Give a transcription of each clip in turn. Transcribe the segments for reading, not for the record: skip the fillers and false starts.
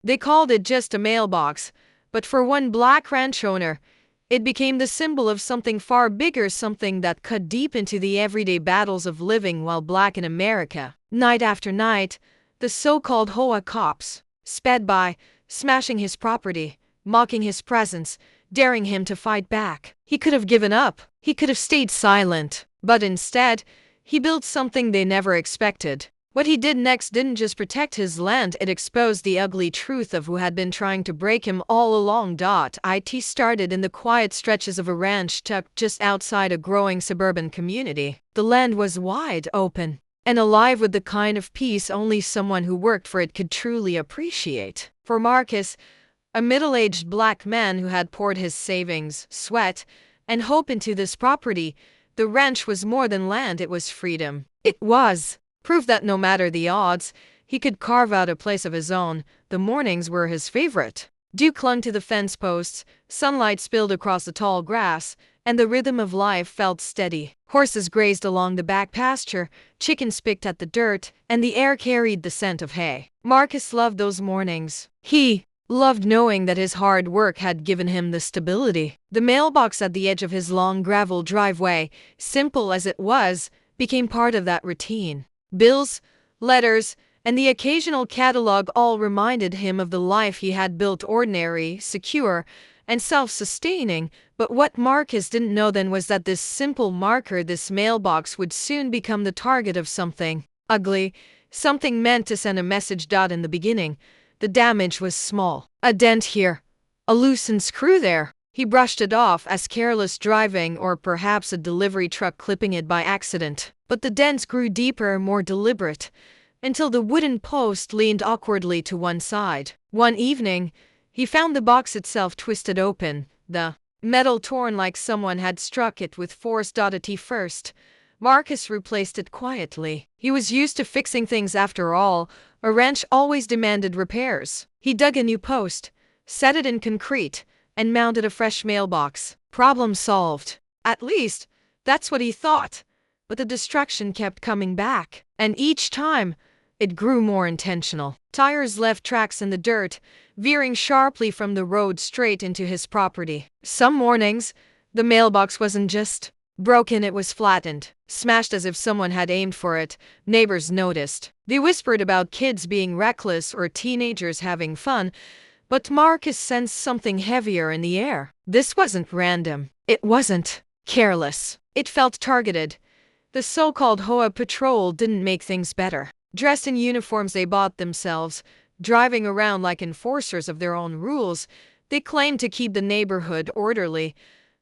They called it just a mailbox, but for one black ranch owner, it became the symbol of something far bigger, something that cut deep into the everyday battles of living while black in America. Night after night, the so-called HOA cops sped by, smashing his property, mocking his presence, daring him to fight back. He could have given up. He could have stayed silent. But instead, he built something they never expected. What he did next didn't just protect his land, it exposed the ugly truth of who had been trying to break him all along. It started in the quiet stretches of a ranch tucked just outside a growing suburban community. The land was wide open and alive with the kind of peace only someone who worked for it could truly appreciate. For Marcus, a middle-aged black man who had poured his savings, sweat, and hope into this property, the ranch was more than land, it was freedom. It was proof that no matter the odds, he could carve out a place of his own. The mornings were his favorite. Dew clung to the fence posts, sunlight spilled across the tall grass, and the rhythm of life felt steady. Horses grazed along the back pasture, chickens picked at the dirt, and the air carried the scent of hay. Marcus loved those mornings. He loved knowing that his hard work had given him the stability. The mailbox at the edge of his long gravel driveway, simple as it was, became part of that routine. Bills, letters, and the occasional catalog all reminded him of the life he had built, ordinary, secure, and self-sustaining. But what Marcus didn't know then was that this simple marker, this mailbox, would soon become the target of something ugly, something meant to send a message. In the beginning, the damage was small. A dent here, a loosened screw there. He brushed it off as careless driving or perhaps a delivery truck clipping it by accident. But the dents grew deeper, more deliberate, until the wooden post leaned awkwardly to one side. One evening, he found the box itself twisted open, the metal torn like someone had struck it with force. At first, Marcus replaced it quietly. He was used to fixing things after all. A ranch always demanded repairs. He dug a new post, set it in concrete, and mounted a fresh mailbox. Problem solved. At least, that's what he thought. But the distraction kept coming back, and each time, it grew more intentional. Tires left tracks in the dirt, veering sharply from the road straight into his property. Some mornings, the mailbox wasn't just broken, it was flattened, smashed as if someone had aimed for it. Neighbors noticed. They whispered about kids being reckless or teenagers having fun, but Marcus sensed something heavier in the air. This wasn't random. It wasn't careless. It felt targeted. The so-called HOA patrol didn't make things better. Dressed in uniforms they bought themselves, driving around like enforcers of their own rules, they claimed to keep the neighborhood orderly.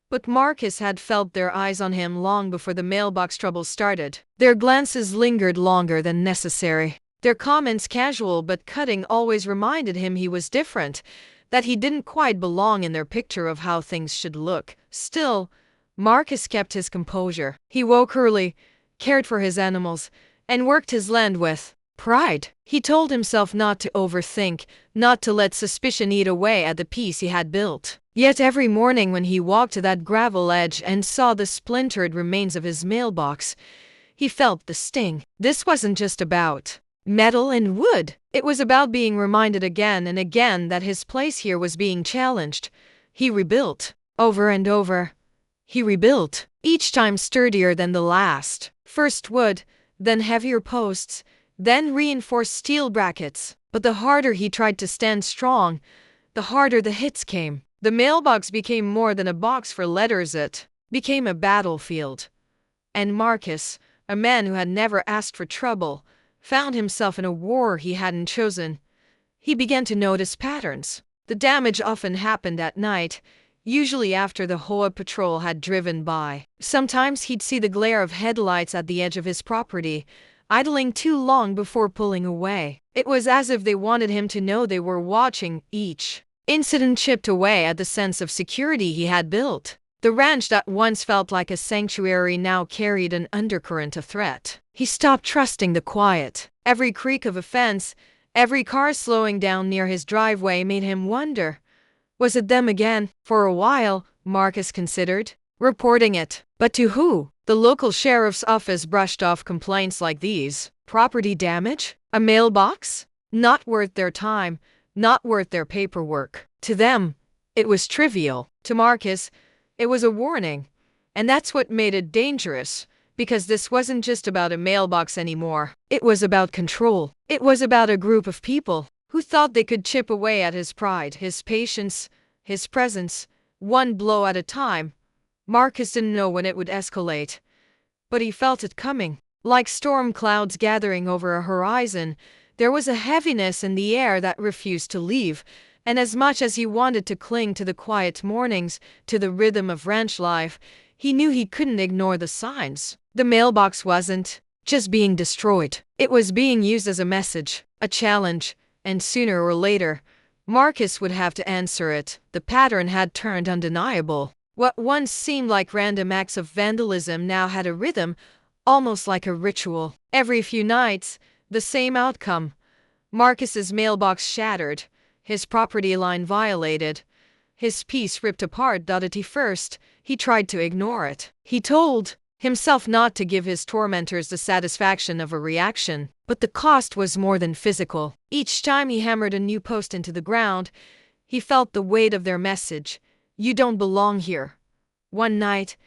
But Marcus had felt their eyes on him long before the mailbox trouble started. Their glances lingered longer than necessary. Their comments, casual but cutting, always reminded him he was different, that he didn't quite belong in their picture of how things should look. Still, Marcus kept his composure. He woke early, cared for his animals, and worked his land with pride. He told himself not to overthink, not to let suspicion eat away at the peace he had built. Yet every morning when he walked to that gravel edge and saw the splintered remains of his mailbox, he felt the sting. This wasn't just about metal and wood. It was about being reminded again and again that his place here was being challenged. He rebuilt. Over and over. He rebuilt. Each time sturdier than the last. First wood, then heavier posts, then reinforced steel brackets. But the harder he tried to stand strong, the harder the hits came. The mailbox became more than a box for letters, it became a battlefield. And Marcus, a man who had never asked for trouble, found himself in a war he hadn't chosen. He began to notice patterns. The damage often happened at night, usually after the HOA patrol had driven by. Sometimes he'd see the glare of headlights at the edge of his property, idling too long before pulling away. It was as if they wanted him to know they were watching. Each incident chipped away at the sense of security he had built. The ranch that once felt like a sanctuary now carried an undercurrent of threat. He stopped trusting the quiet. Every creak of a fence, every car slowing down near his driveway made him wonder, was it them again? For a while, Marcus considered reporting it. But to who? The local sheriff's office brushed off complaints like these. Property damage? A mailbox? Not worth their time. not worth their paperwork. To them, it was trivial. To Marcus, it was a warning. And that's what made it dangerous, because this wasn't just about a mailbox anymore. It was about control. It was about a group of people who thought they could chip away at his pride, his patience, his presence, one blow at a time. Marcus didn't know when it would escalate, but he felt it coming. Like storm clouds gathering over a horizon, there was a heaviness in the air that refused to leave, and as much as he wanted to cling to the quiet mornings, to the rhythm of ranch life, he knew he couldn't ignore the signs. The mailbox wasn't just being destroyed. It was being used as a message, a challenge, and sooner or later, Marcus would have to answer it. The pattern had turned undeniable. What once seemed like random acts of vandalism now had a rhythm, almost like a ritual. Every few nights, the same outcome. Marcus's mailbox shattered, his property line violated, his peace ripped apart. At first, he tried to ignore it. He told himself not to give his tormentors the satisfaction of a reaction, but the cost was more than physical. Each time he hammered a new post into the ground, he felt the weight of their message. You don't belong here. One night,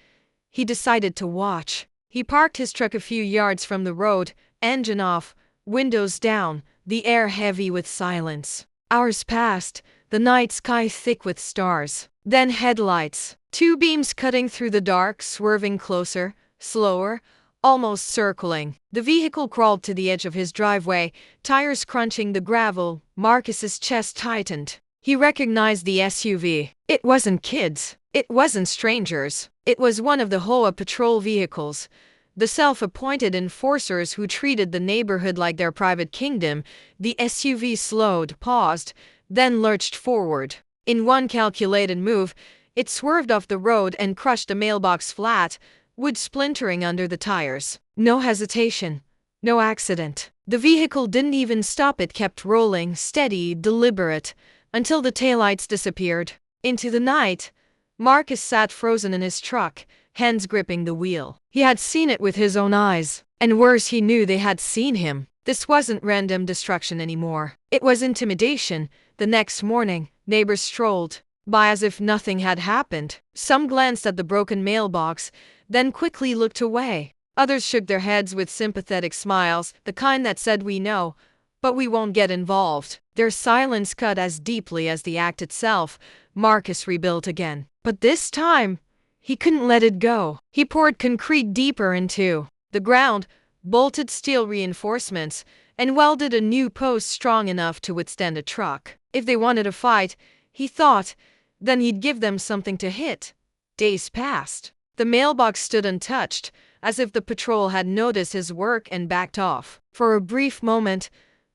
he decided to watch. He parked his truck a few yards from the road, engine off, windows down, the air heavy with silence. Hours passed, the night sky thick with stars. Then headlights. Two beams cutting through the dark, swerving closer, slower, almost circling. The vehicle crawled to the edge of his driveway, tires crunching the gravel. Marcus's chest tightened. He recognized the SUV. It wasn't kids. It wasn't strangers. It was one of the HOA patrol vehicles, the self-appointed enforcers who treated the neighborhood like their private kingdom. The SUV slowed, paused, then lurched forward. In one calculated move, it swerved off the road and crushed the mailbox flat, wood splintering under the tires. No hesitation. No accident. The vehicle didn't even stop. It kept rolling, steady, deliberate, until the taillights disappeared. Into the night, Marcus sat frozen in his truck, hands gripping the wheel. He had seen it with his own eyes, and worse, he knew they had seen him. This wasn't random destruction anymore. It was intimidation. The next morning, neighbors strolled by as if nothing had happened. Some glanced at the broken mailbox, then quickly looked away. Others shook their heads with sympathetic smiles, the kind that said, "We know, but we won't get involved." Their silence cut as deeply as the act itself. Marcus rebuilt again. But this time, he couldn't let it go. He poured concrete deeper into the ground, bolted steel reinforcements, and welded a new post strong enough to withstand a truck. If they wanted a fight, he thought, then he'd give them something to hit. Days passed. The mailbox stood untouched, as if the patrol had noticed his work and backed off. For a brief moment,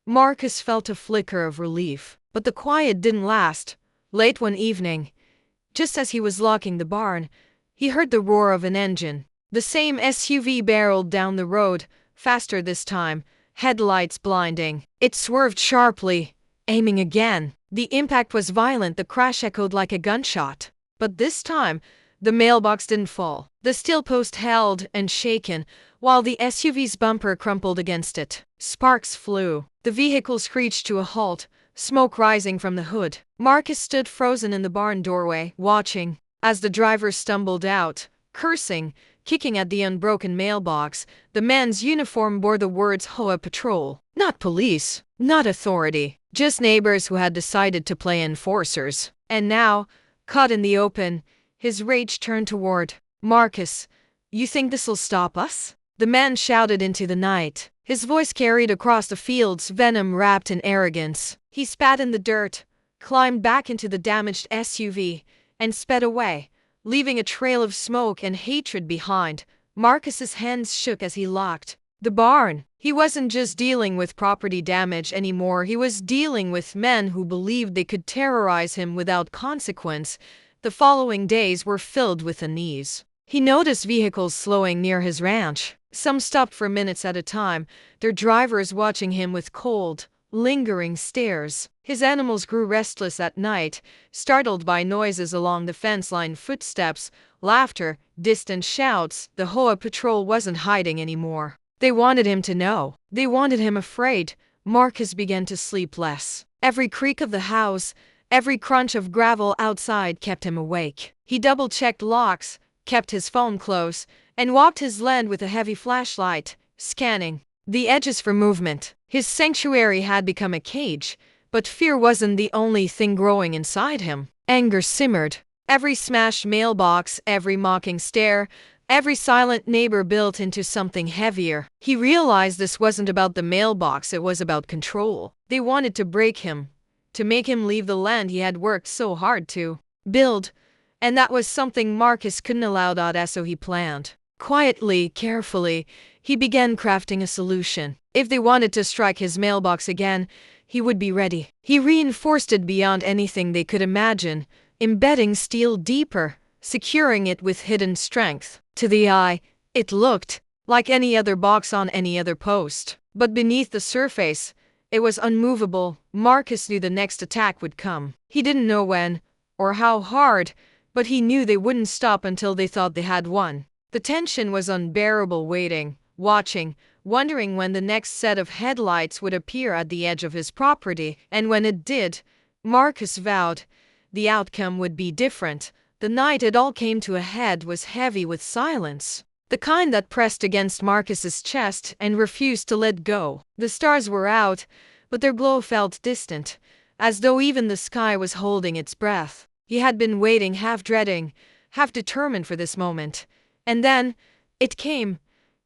Marcus felt a flicker of relief. But the quiet didn't last. Late one evening, just as he was locking the barn, he heard the roar of an engine. The same SUV barreled down the road, faster this time, headlights blinding. It swerved sharply, aiming again. The impact was violent. The crash echoed like a gunshot. But this time, the mailbox didn't fall. The steel post held and shaken, while the SUV's bumper crumpled against it. Sparks flew. The vehicle screeched to a halt, smoke rising from the hood. Marcus stood frozen in the barn doorway, watching. As the driver stumbled out, cursing, kicking at the unbroken mailbox, the man's uniform bore the words HOA Patrol. Not police, not authority, just neighbors who had decided to play enforcers. And now, caught in the open, his rage turned toward Marcus. "You think this'll stop us?" The man shouted into the night. His voice carried across the fields, venom wrapped in arrogance. He spat in the dirt, climbed back into the damaged SUV, and sped away, leaving a trail of smoke and hatred behind. Marcus's hands shook as he locked the barn. He wasn't just dealing with property damage anymore. He was dealing with men who believed they could terrorize him without consequence. The following days were filled with unease. He noticed vehicles slowing near his ranch. Some stopped for minutes at a time, their drivers watching him with cold, lingering stares. His animals grew restless at night, startled by noises along the fence line, footsteps, laughter, distant shouts. The HOA patrol wasn't hiding anymore. They wanted him to know. They wanted him afraid. Marcus began to sleep less. Every creak of the house, every crunch of gravel outside kept him awake. He double-checked locks, kept his phone close, and walked his land with a heavy flashlight, scanning the edges for movement. His sanctuary had become a cage, but fear wasn't the only thing growing inside him. Anger simmered. Every smashed mailbox, every mocking stare, every silent neighbor built into something heavier. He realized this wasn't about the mailbox, it was about control. They wanted to break him, to make him leave the land he had worked so hard to build, and that was something Marcus couldn't allow. So he planned. Quietly, carefully, he began crafting a solution. If they wanted to strike his mailbox again, he would be ready. He reinforced it beyond anything they could imagine, embedding steel deeper, securing it with hidden strength. To the eye, it looked like any other box on any other post. But beneath the surface, it was unmovable. Marcus knew the next attack would come. He didn't know when, or how hard, but he knew they wouldn't stop until they thought they had won. The tension was unbearable, waiting, watching, wondering when the next set of headlights would appear at the edge of his property. And when it did, Marcus vowed the outcome would be different. The night it all came to a head was heavy with silence, the kind that pressed against Marcus's chest and refused to let go. The stars were out, but their glow felt distant, as though even the sky was holding its breath. He had been waiting, half dreading, half determined for this moment. And then, it came.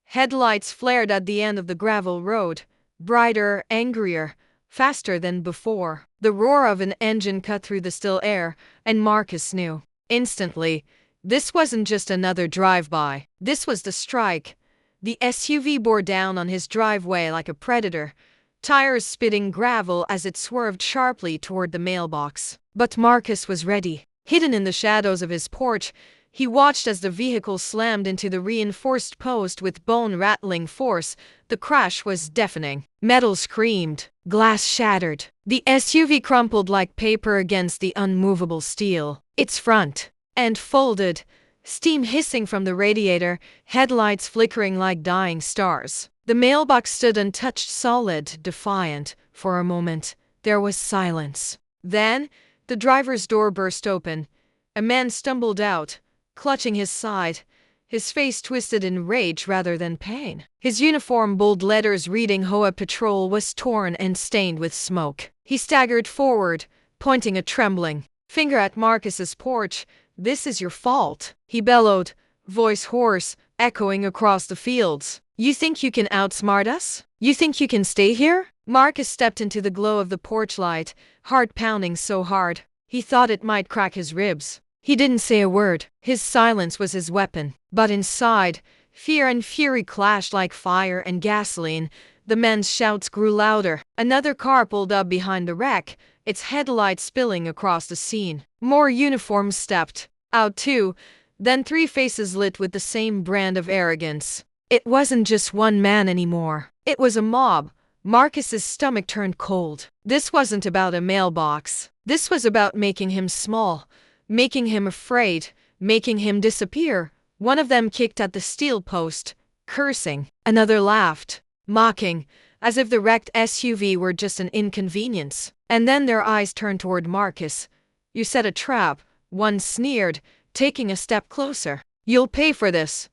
Headlights flared at the end of the gravel road, brighter, angrier, faster than before. The roar of an engine cut through the still air, and Marcus knew instantly, this wasn't just another drive-by. This was the strike. The SUV bore down on his driveway like a predator, tires spitting gravel as it swerved sharply toward the mailbox. But Marcus was ready. Hidden in the shadows of his porch, he watched as the vehicle slammed into the reinforced post with bone-rattling force. The crash was deafening. Metal screamed. Glass shattered. The SUV crumpled like paper against the unmovable steel. Its front end folded, steam hissing from the radiator, headlights flickering like dying stars. The mailbox stood untouched, solid, defiant. For a moment, there was silence. Then, the driver's door burst open. A man stumbled out, clutching his side, his face twisted in rage rather than pain. His uniform, bold letters reading HOA Patrol, was torn and stained with smoke. He staggered forward, pointing a trembling finger at Marcus's porch. "This is your fault," he bellowed, voice hoarse, echoing across the fields. "You think you can outsmart us? You think you can stay here?" Marcus stepped into the glow of the porch light, heart pounding so hard, he thought it might crack his ribs. He didn't say a word. His silence was his weapon. But inside, fear and fury clashed like fire and gasoline. The men's shouts grew louder. Another car pulled up behind the wreck, its headlights spilling across the scene. More uniforms stepped out too, then three faces lit with the same brand of arrogance. It wasn't just one man anymore. It was a mob. Marcus's stomach turned cold. This wasn't about a mailbox. This was about making him small, making him afraid, making him disappear. One of them kicked at the steel post, cursing. Another laughed, mocking, as if the wrecked SUV were just an inconvenience. And then their eyes turned toward Marcus. "You set a trap," one sneered, taking a step closer. "You'll pay for this."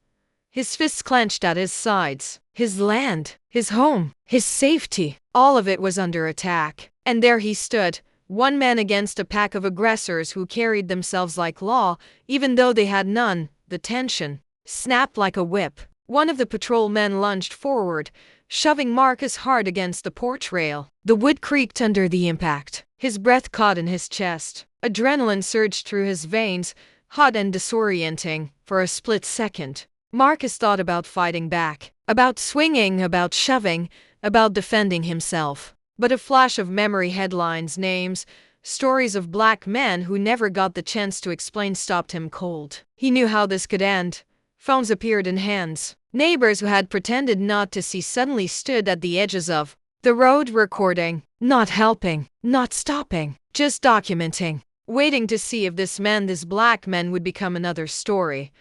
His fists clenched at his sides. His land, his home, his safety, all of it was under attack. And there he stood, one man against a pack of aggressors who carried themselves like law, even though they had none. The tension snapped like a whip. One of the patrolmen lunged forward, shoving Marcus hard against the porch rail. The wood creaked under the impact. His breath caught in his chest. Adrenaline surged through his veins, hot and disorienting. For a split second, Marcus thought about fighting back, about swinging, about shoving, about defending himself. But a flash of memory, headlines, names, stories of black men who never got the chance to explain stopped him cold. He knew how this could end. Phones appeared in hands. Neighbors who had pretended not to see suddenly stood at the edges of the road, recording, not helping, not stopping, just documenting, waiting to see if this black man would become another story,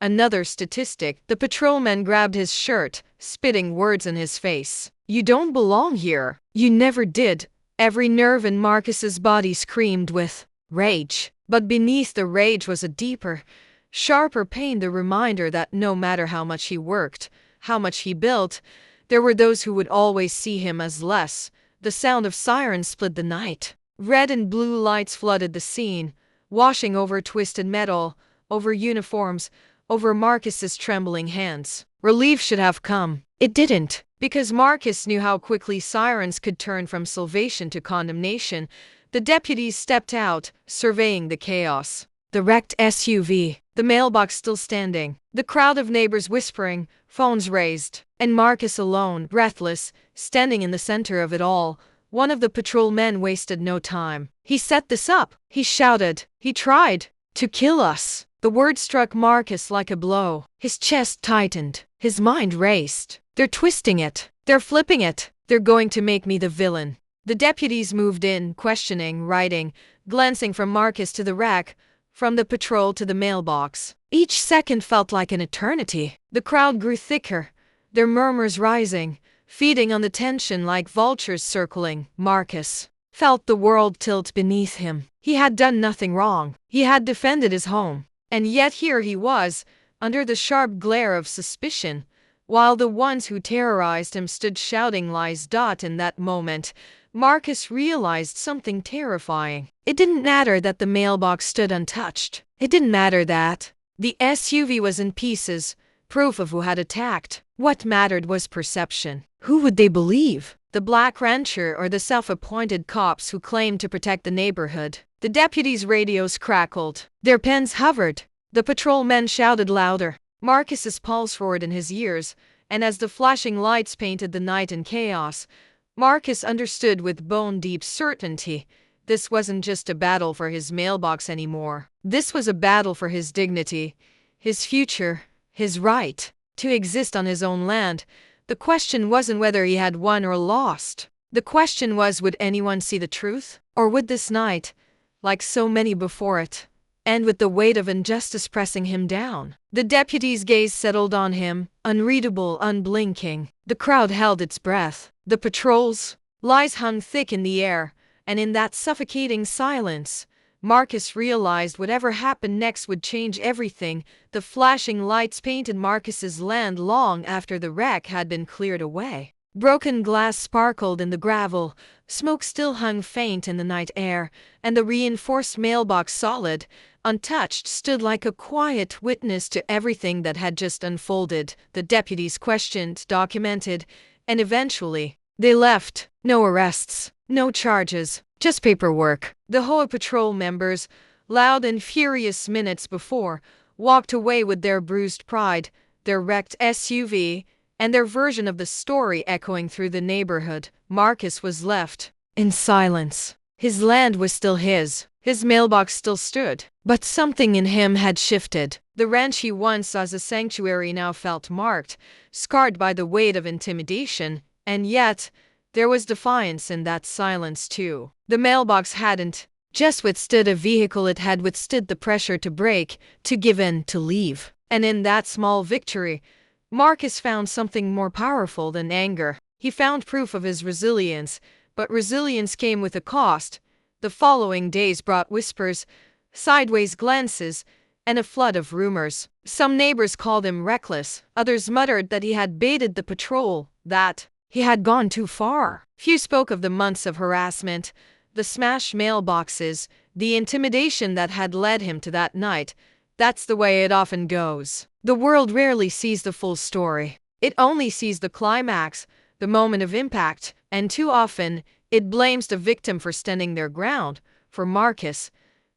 another statistic. The patrolman grabbed his shirt, spitting words in his face. "You don't belong here. You never did. Every nerve in Marcus's body screamed with rage. But beneath the rage was a deeper, sharper pain, the reminder that no matter how much he worked, how much he built, there were those who would always see him as less. The sound of sirens split the night. Red and blue lights flooded the scene, washing over twisted metal, over uniforms, over Marcus's trembling hands. Relief should have come. It didn't, because Marcus knew how quickly sirens could turn from salvation to condemnation. The deputies stepped out, surveying the chaos. The wrecked SUV, the mailbox still standing, the crowd of neighbors whispering, phones raised, and Marcus alone, breathless, standing in the center of it all. One of the patrolmen wasted no time. He set this up, he shouted, he tried to kill us. The word struck Marcus like a blow. His chest tightened, his mind raced. They're twisting it, they're flipping it, they're going to make me the villain. The deputies moved in, questioning, writing, glancing from Marcus to the wreck, from the patrol to the mailbox. Each second felt like an eternity. The crowd grew thicker, their murmurs rising, feeding on the tension like vultures circling. Marcus felt the world tilt beneath him. He had done nothing wrong. He had defended his home. And yet here he was, under the sharp glare of suspicion, while the ones who terrorized him stood shouting lies. In that moment, Marcus realized something terrifying. It didn't matter that the mailbox stood untouched. It didn't matter that the SUV was in pieces, proof of who had attacked. What mattered was perception. Who would they believe? The black rancher or the self-appointed cops who claimed to protect the neighborhood? The deputies' radios crackled. Their pens hovered. The patrolmen shouted louder. Marcus's pulse roared in his ears, and as the flashing lights painted the night in chaos, Marcus understood with bone-deep certainty this wasn't just a battle for his mailbox anymore. This was a battle for his dignity, his future, his right to exist on his own land. The question wasn't whether he had won or lost. The question was, would anyone see the truth? Or would this night, like so many before it, end with the weight of injustice pressing him down? The deputy's gaze settled on him, unreadable, unblinking. The crowd held its breath. The patrol's lies hung thick in the air, and in that suffocating silence, Marcus realized whatever happened next would change everything. The flashing lights painted Marcus's land long after the wreck had been cleared away. Broken glass sparkled in the gravel, smoke still hung faint in the night air, and the reinforced mailbox, solid, untouched, stood like a quiet witness to everything that had just unfolded. The deputies questioned, documented, and eventually, they left. No arrests, no charges, just paperwork. The HOA patrol members, loud and furious minutes before, walked away with their bruised pride, their wrecked SUV, and their version of the story echoing through the neighborhood. Marcus was left in silence. His land was still his mailbox still stood, but something in him had shifted. The ranch he once saw as a sanctuary now felt marked, scarred by the weight of intimidation, and yet there was defiance in that silence too. The mailbox hadn't just withstood a vehicle, it had withstood the pressure to break, to give in, to leave. And in that small victory, Marcus found something more powerful than anger. He found proof of his resilience, but resilience came with a cost. The following days brought whispers, sideways glances, and a flood of rumors. Some neighbors called him reckless, others muttered that he had baited the patrol, that he had gone too far. Few spoke of the months of harassment, the smashed mailboxes, the intimidation that had led him to that night. That's the way it often goes. The world rarely sees the full story. It only sees the climax, the moment of impact, and too often, it blames the victim for standing their ground. For Marcus,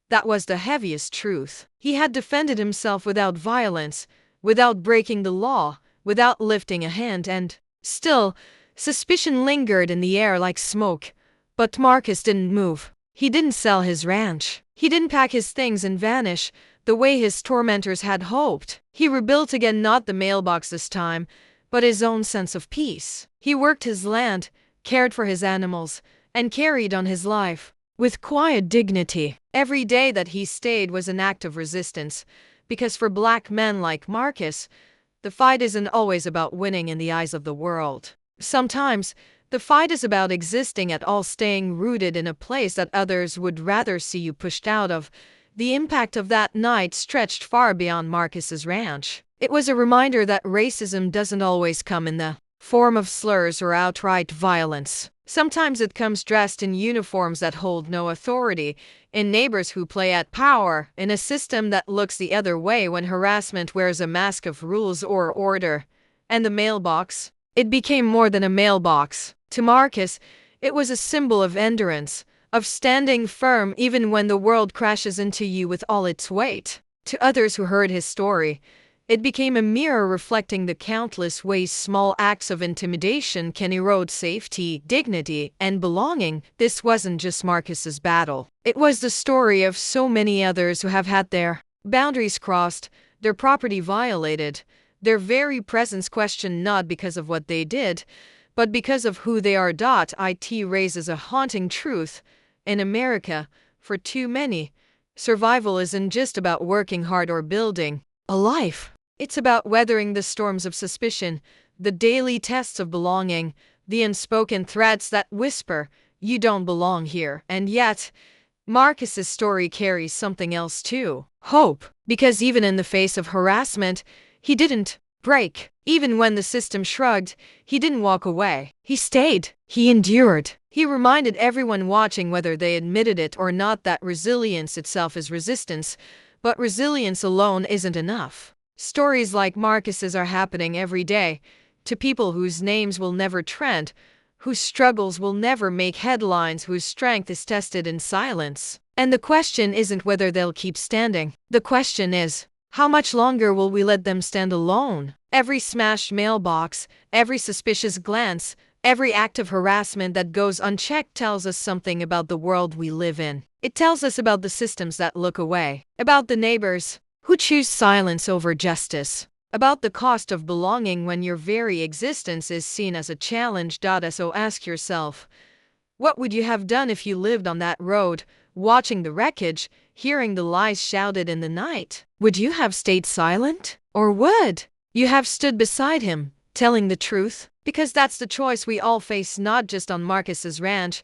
that was the heaviest truth. He had defended himself without violence, without breaking the law, without lifting a hand, and still, suspicion lingered in the air like smoke. But Marcus didn't move. He didn't sell his ranch. He didn't pack his things and vanish, the way his tormentors had hoped. He rebuilt again, not the mailbox this time, but his own sense of peace. He worked his land, cared for his animals, and carried on his life with quiet dignity. Every day that he stayed was an act of resistance, because for black men like Marcus, the fight isn't always about winning in the eyes of the world. Sometimes, The fight is about existing at all, staying rooted in a place that others would rather see you pushed out of. The impact of that night stretched far beyond Marcus's ranch. It was a reminder that racism doesn't always come in the form of slurs or outright violence. Sometimes it comes dressed in uniforms that hold no authority, in neighbors who play at power, in a system that looks the other way when harassment wears a mask of rules or order. And the mailbox? It became more than a mailbox. To Marcus, it was a symbol of endurance, of standing firm even when the world crashes into you with all its weight. To others who heard his story, it became a mirror reflecting the countless ways small acts of intimidation can erode safety, dignity, and belonging. This wasn't just Marcus's battle. It was the story of so many others who have had their boundaries crossed, their property violated, their very presence questioned, not because of what they did, but because of who they are. It raises a haunting truth. In America, for too many, survival isn't just about working hard or building a life. It's about weathering the storms of suspicion, the daily tests of belonging, the unspoken threats that whisper, "You don't belong here." And yet, Marcus's story carries something else too. Hope. Because even in the face of harassment, he didn't break. Even when the system shrugged, he didn't walk away. He stayed. He endured. He reminded everyone watching, whether they admitted it or not, that resilience itself is resistance, but resilience alone isn't enough. Stories like Marcus's are happening every day, to people whose names will never trend, whose struggles will never make headlines, whose strength is tested in silence. And the question isn't whether they'll keep standing. The question is, how much longer will we let them stand alone? Every smashed mailbox, every suspicious glance, every act of harassment that goes unchecked tells us something about the world we live in. It tells us about the systems that look away, about the neighbors who choose silence over justice, about the cost of belonging when your very existence is seen as a challenge. So ask yourself, what would you have done if you lived on that road, watching the wreckage, hearing the lies shouted in the night? Would you have stayed silent? Or would you have stood beside him, telling the truth? Because that's the choice we all face, not just on Marcus's ranch,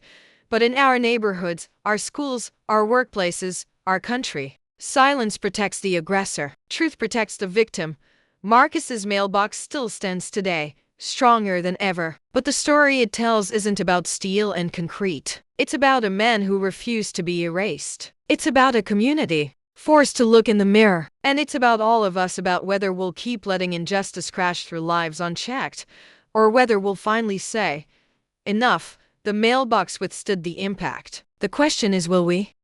but in our neighborhoods, our schools, our workplaces, our country. Silence protects the aggressor. Truth protects the victim. Marcus's mailbox still stands today, stronger than ever. But the story it tells isn't about steel and concrete. It's about a man who refused to be erased. It's about a community forced to look in the mirror. And it's about all of us, about whether we'll keep letting injustice crash through lives unchecked, or whether we'll finally say, enough. The mailbox withstood the impact. The question is, will we?